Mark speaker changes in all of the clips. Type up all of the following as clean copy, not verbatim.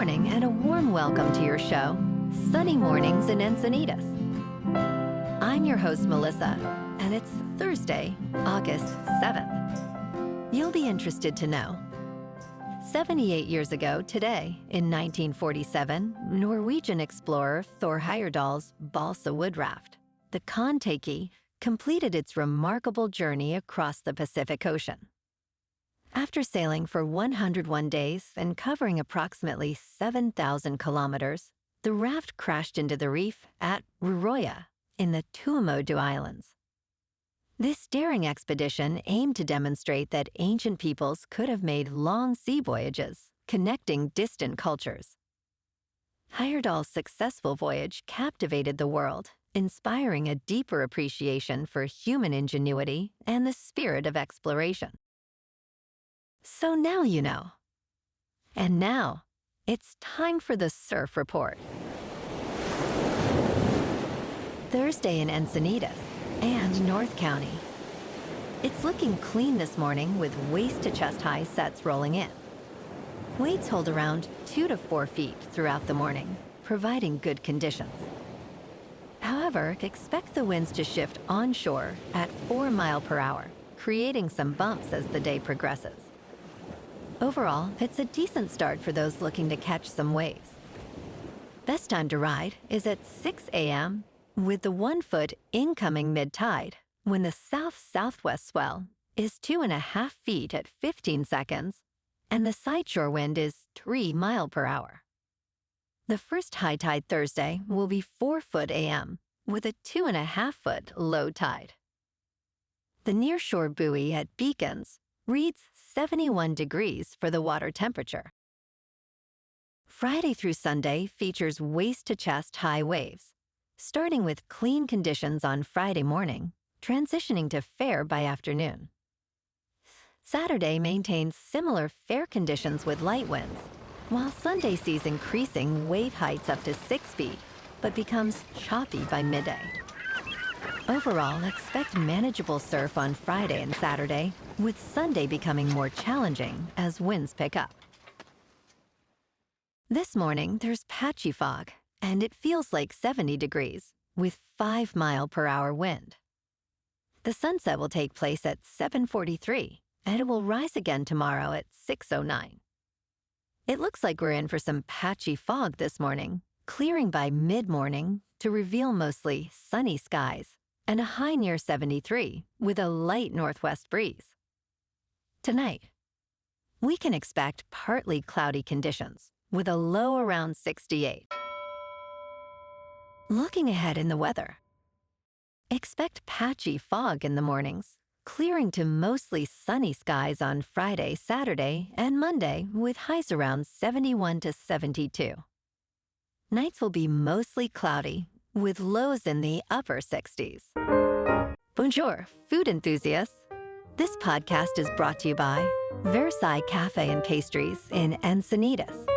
Speaker 1: morning and a warm welcome to your show, Sunny Mornings in Encinitas. I'm your host, Melissa, and it's Thursday, August 7th. You'll be interested to know 78 years ago today, in 1947, Norwegian explorer Thor Heyerdahl's balsa wood raft, the Kon-Tiki, completed its remarkable journey across the Pacific Ocean. After sailing for 101 days and covering approximately 7,000 kilometers, the raft crashed into the reef at Ruroya in the Tuamotu Islands. This daring expedition aimed to demonstrate that ancient peoples could have made long sea voyages, connecting distant cultures. Heyerdahl's successful voyage captivated the world, inspiring a deeper appreciation for human ingenuity and the spirit of exploration. So now you know. And now, it's time for the Surf Report. Thursday in Encinitas and North County. It's looking clean this morning with waist-to-chest high sets rolling in. Waves hold around 2 to 4 feet throughout the morning, providing good conditions. However, expect the winds to shift onshore at 4 miles per hour, creating some bumps as the day progresses. Overall, it's a decent start for those looking to catch some waves. Best time to ride is at 6 a.m. with the 1-foot incoming mid-tide when the south-southwest swell is 2.5 feet at 15 seconds and the sideshore wind is 3 miles per hour. The first high tide Thursday will be 4 foot a.m. with a 2.5-foot low tide. The nearshore buoy at Beacons reads 71 degrees for the water temperature. Friday through Sunday features waist-to-chest high waves, starting with clean conditions on Friday morning, transitioning to fair by afternoon. Saturday maintains similar fair conditions with light winds, while Sunday sees increasing wave heights up to 6 feet, but becomes choppy by midday. Overall, expect manageable surf on Friday and Saturday, with Sunday becoming more challenging as winds pick up. This morning, there's patchy fog, and it feels like 70 degrees, with 5 miles per hour wind. The sunset will take place at 7:43, and it will rise again tomorrow at 6:09. It looks like we're in for some patchy fog this morning, clearing by mid-morning to reveal mostly sunny skies and a high near 73 with a light northwest breeze. Tonight, we can expect partly cloudy conditions with a low around 68. Looking ahead in the weather, expect patchy fog in the mornings, clearing to mostly sunny skies on Friday, Saturday, and Monday with highs around 71 to 72. Nights will be mostly cloudy with lows in the upper 60s. Bonjour, food enthusiasts. This podcast is brought to you by Versailles Cafe and Pastries in Encinitas.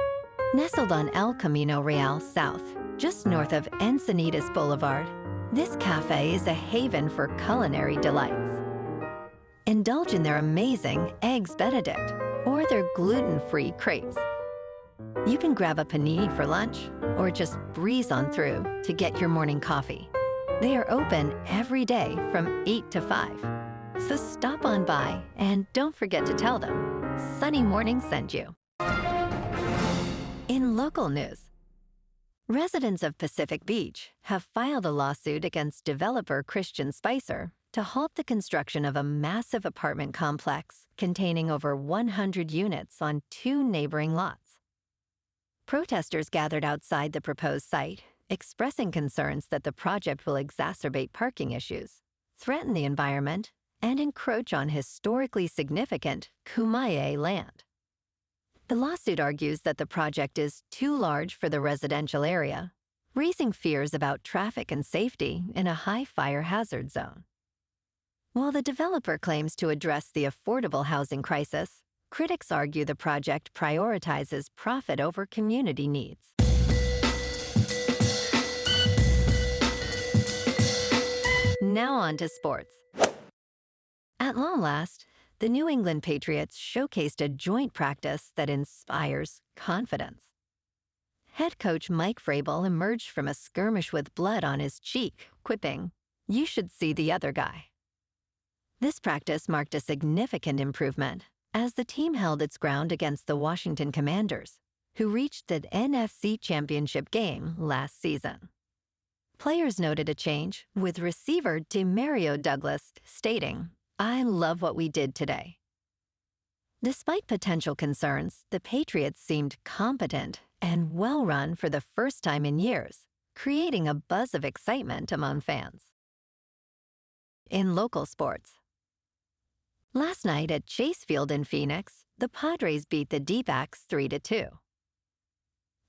Speaker 1: Nestled on El Camino Real South, just north of Encinitas Boulevard, this cafe is a haven for culinary delights. Indulge in their amazing Eggs Benedict or their gluten-free crepes. You can grab a panini for lunch or just breeze on through to get your morning coffee. They are open every day from 8 to 5. So stop on by and don't forget to tell them Sunny Morning sent you. In local news, residents of Pacific Beach have filed a lawsuit against developer Christian Spicer to halt the construction of a massive apartment complex containing over 100 units on 2 neighboring lots. Protesters gathered outside the proposed site, expressing concerns that the project will exacerbate parking issues, threaten the environment, and encroach on historically significant Kumeyaay land. The lawsuit argues that the project is too large for the residential area, raising fears about traffic and safety in a high fire hazard zone. While the developer claims to address the affordable housing crisis, critics argue the project prioritizes profit over community needs. Now on to sports. At long last, the New England Patriots showcased a joint practice that inspires confidence. head coach Mike Vrabel emerged from a skirmish with blood on his cheek, quipping, "You should see the other guy." This practice marked a significant improvement as the team held its ground against the Washington Commanders, who reached the NFC Championship game last season. Players noted a change, with receiver Demario Douglas stating, "I love what we did today." Despite potential concerns, the Patriots seemed competent and well-run for the first time in years, creating a buzz of excitement among fans. In local sports, last night at Chase Field in Phoenix, the Padres beat the D-backs 3-2.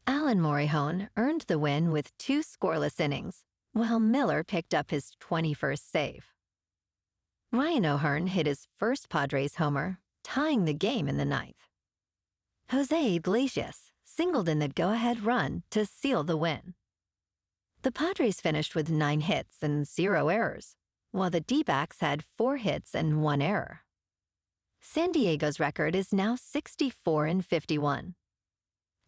Speaker 1: Alan Morihone earned the win with 2 scoreless innings, while Miller picked up his 21st save. Ryan O'Hearn hit his first Padres homer, tying the game in the 9th. Jose Iglesias singled in the go-ahead run to seal the win. The Padres finished with 9 hits and 0 errors, while the D-backs had 4 hits and 1 error. San Diego's record is now 64-51.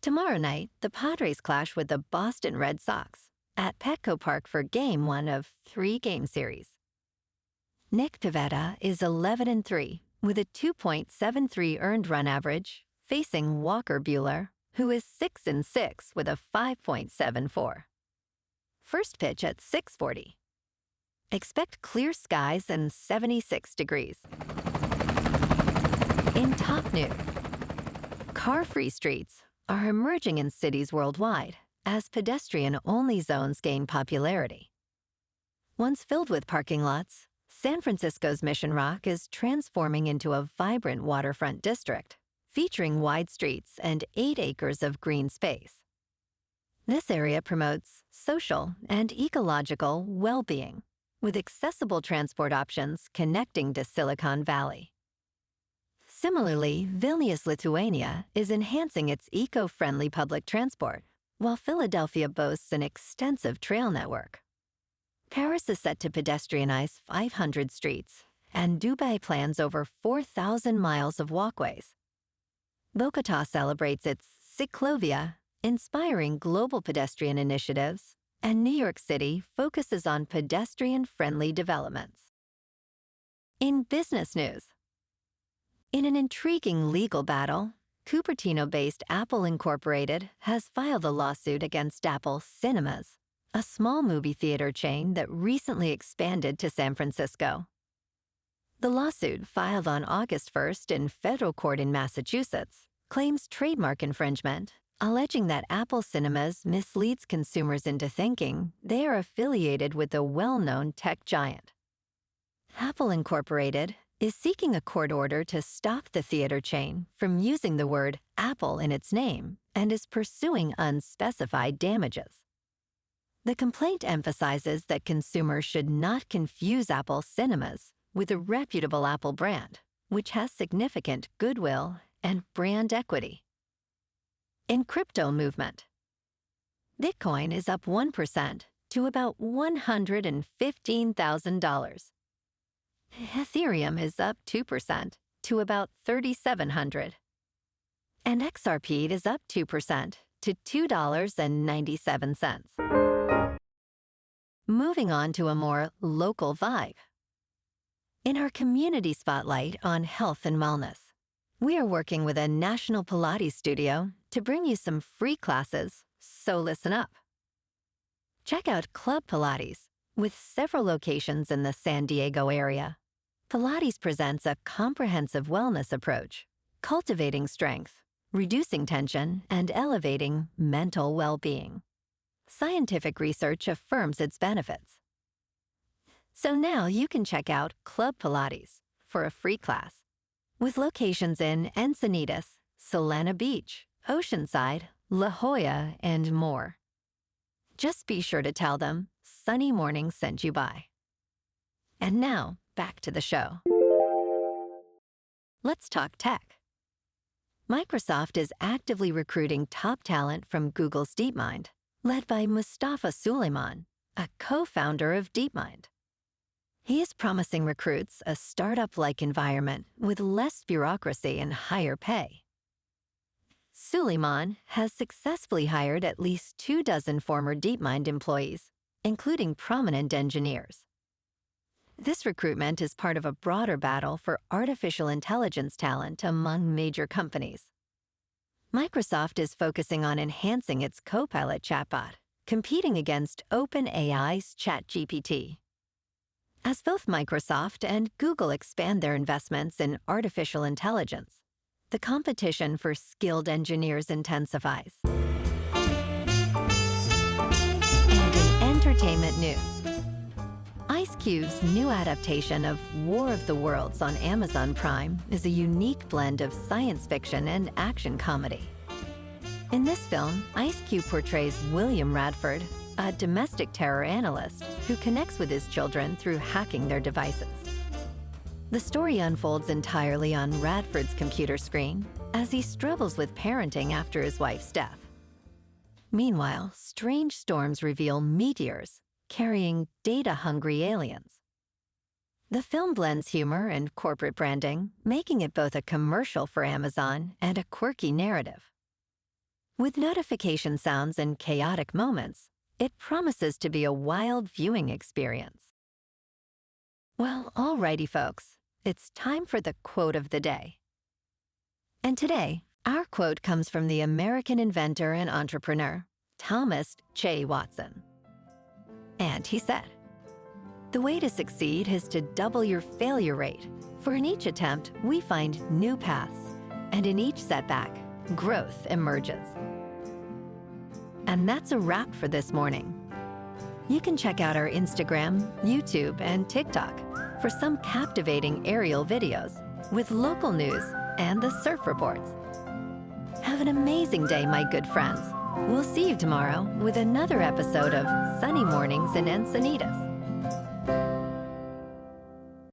Speaker 1: Tomorrow night, the Padres clash with the Boston Red Sox at Petco Park for Game 1 of 3-game series. Nick Pivetta is 11-3 with a 2.73 earned run average, facing Walker Buehler, who is 6-6 with a 5.74. First pitch at 6:40. Expect clear skies and 76 degrees. In top news, car-free streets are emerging in cities worldwide as pedestrian-only zones gain popularity. Once filled with parking lots, San Francisco's Mission Rock is transforming into a vibrant waterfront district, featuring wide streets and 8 acres of green space. This area promotes social and ecological well-being, with accessible transport options connecting to Silicon Valley. Similarly, Vilnius, Lithuania is enhancing its eco-friendly public transport, while Philadelphia boasts an extensive trail network. Paris is set to pedestrianize 500 streets, and Dubai plans over 4,000 miles of walkways. Bogotá celebrates its Ciclovia, inspiring global pedestrian initiatives, and New York City focuses on pedestrian-friendly developments. In business news, in an intriguing legal battle, Cupertino-based Apple Incorporated has filed a lawsuit against Apple Cinemas, a small movie theater chain that recently expanded to San Francisco. The lawsuit, filed on August 1st in federal court in Massachusetts, claims trademark infringement, alleging that Apple Cinemas misleads consumers into thinking they are affiliated with the well-known tech giant. Apple Incorporated is seeking a court order to stop the theater chain from using the word Apple in its name and is pursuing unspecified damages. The complaint emphasizes that consumers should not confuse Apple Cinemas with a reputable Apple brand, which has significant goodwill and brand equity. In crypto movement, Bitcoin is up 1% to about $115,000. Ethereum is up 2% to about $3,700. And XRP is up 2% to $2.97. Moving on to a more local vibe. In our community spotlight on health and wellness, we are working with a national Pilates studio to bring you some free classes, so listen up. Check out Club Pilates, with several locations in the San Diego area. Pilates presents a comprehensive wellness approach, cultivating strength, reducing tension, and elevating mental well-being. Scientific research affirms its benefits. So now you can check out Club Pilates for a free class, with locations in Encinitas, Solana Beach, Oceanside, La Jolla, and more. Just be sure to tell them Sunny Morning sent you by. And now, back to the show. Let's talk tech. Microsoft is actively recruiting top talent from Google's DeepMind, led by Mustafa Suleyman, a co-founder of DeepMind. He is promising recruits a startup-like environment with less bureaucracy and higher pay. Suleiman has successfully hired at least 24 former DeepMind employees, including prominent engineers. This recruitment is part of a broader battle for artificial intelligence talent among major companies. Microsoft is focusing on enhancing its Copilot chatbot, competing against OpenAI's ChatGPT. As both Microsoft and Google expand their investments in artificial intelligence, the competition for skilled engineers intensifies. And in entertainment news, Ice Cube's new adaptation of War of the Worlds on Amazon Prime is a unique blend of science fiction and action comedy. In this film, Ice Cube portrays William Radford, a domestic terror analyst who connects with his children through hacking their devices. The story unfolds entirely on Radford's computer screen as he struggles with parenting after his wife's death. Meanwhile, strange storms reveal meteors carrying data-hungry aliens. The film blends humor and corporate branding, making it both a commercial for Amazon and a quirky narrative. With notification sounds and chaotic moments, it promises to be a wild viewing experience. Well, alrighty folks, it's time for the quote of the day. And today, our quote comes from the American inventor and entrepreneur, Thomas J. Watson. And he said, "The way to succeed is to double your failure rate, for in each attempt, we find new paths, and in each setback, growth emerges." And that's a wrap for this morning. You can check out our Instagram, YouTube, and TikTok for some captivating aerial videos with local news and the surf reports. Have an amazing day, my good friends. We'll see you tomorrow with another episode of Sunny Mornings in Encinitas.